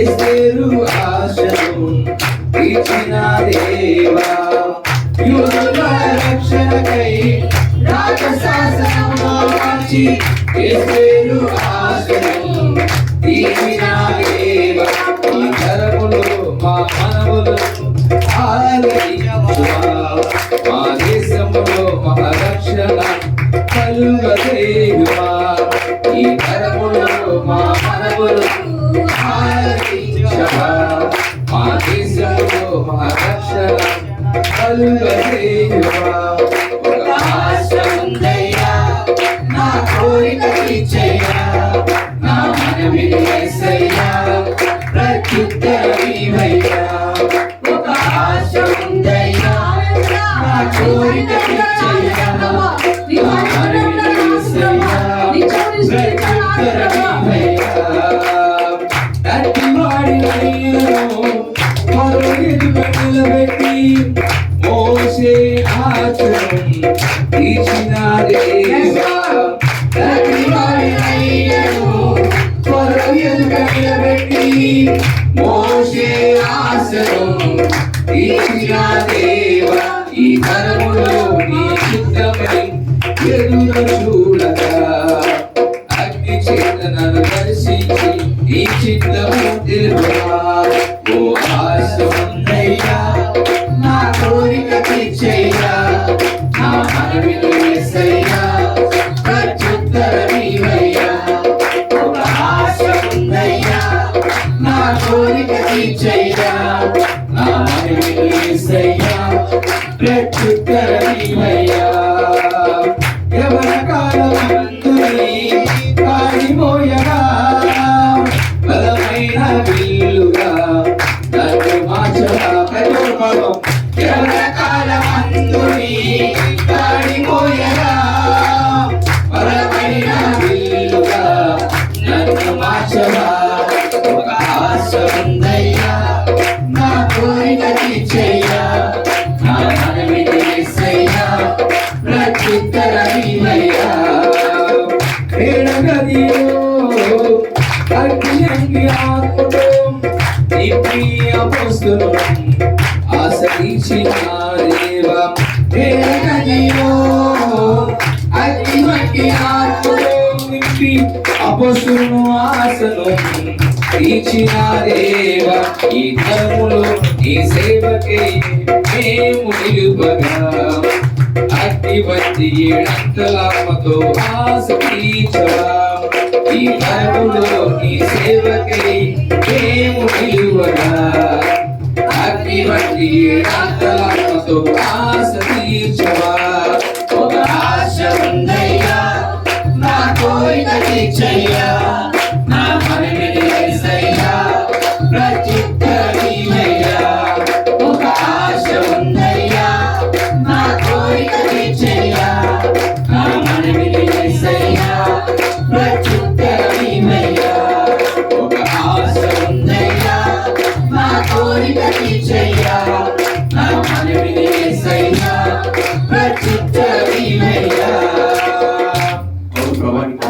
ఎస్తేరు ఆశను తీర్చిన దేవా యూదుల రక్షణకై రాజశాసనములో మార్చి ఎస్తేరు ఆశను తీర్చిన దేవా ఈ తరములో మా మనవులు మా దేశంలో మహారక్షణ కలుగదేవా ఈ తరములో మా మనవులు మా దేశంలో మహారక్షణ కలుగదేవా ఒక ఆశ ఉందయ్యా నా కోరిక తీర్చయ్యా నా మనవిని యేసయ్యా ప్రత్యుత్తరమివయ్యా ఒక ఆశ ఉందయ్యా నా కోరిక తీర్చయ్యా నా మనవిని యేసయ్యా ప్రత్యుత్తరమివయ్యా నిలబెట్టి మోసే ఆచరణ తీర్చిన దేవా నిలబెట్టి మోసే ఆసనం తీర్చిన దేవా ఈ తరములో నీ చిత్తమై ఎదురు చూడగా అగ్ని చేత నన్ను దర్శించి నీ చిత్తము తెలుపా ఓ ఆశ ఉందయ్యా నా కోరిక తీర్చయ్యా నా మనవిని యేసయ్యా ప్రత్యుత్తరమివయ్యా ఒక ఆశ ఉందయ్యా నా కోరిక తీర్చయ్యా నా మనవిని యేసయ్యా ప్రత్యుత్తరమివయ్యా యవన కాలమందుని కాడిపోయగా బలమైన విల్లుగా నన్ను మార్చగా కలుమలో యవన కాలమందుని కాడిపోయగా బలమైన విల్లుగా నన్ను మార్చగా ఒక ఆశ ఉందయ్యా నా కోరిక తీర్చయ్యా నా మనవిని యేసయ్యా ప్రత్యుత్తరమివయ్యా వేడగదిలో అగ్ని ఆత్మతో నీ ప్రియ అపోస్తలులను ఆశ్రయించిన దేవా వేడగదిలో అగ్ని ఆత్మతో నింపి అపోస్తలులను ఆశను తీర్చిన దేవా ఈ తరములో నీ సేవకే మేము నిలుపగా అగ్నివంటి ఏడంతలాత్మతో ఆశ తీర్చవా ఈ తరములో నీ సేవకై మేము నిలువగా అగ్నివంటి ఏడంతలాత్మతో ఆశ తీర్చవా ఒక ఆశ ఉందయ్యా నా కోరిక తీర్చయ్యా నా మనవిని యేసయ్యా ప్రత్యుత్తరమివయ్యా ఒక ఆశ ఉందయ్యా నా కోరిక తీర్చయ్యా నా మనవిని యేసయ్యా ప్రత్యుత్తరమివయ్యా ఒక ఆశ ఉందయ్యా నా కోరిక తీర్చయ్యా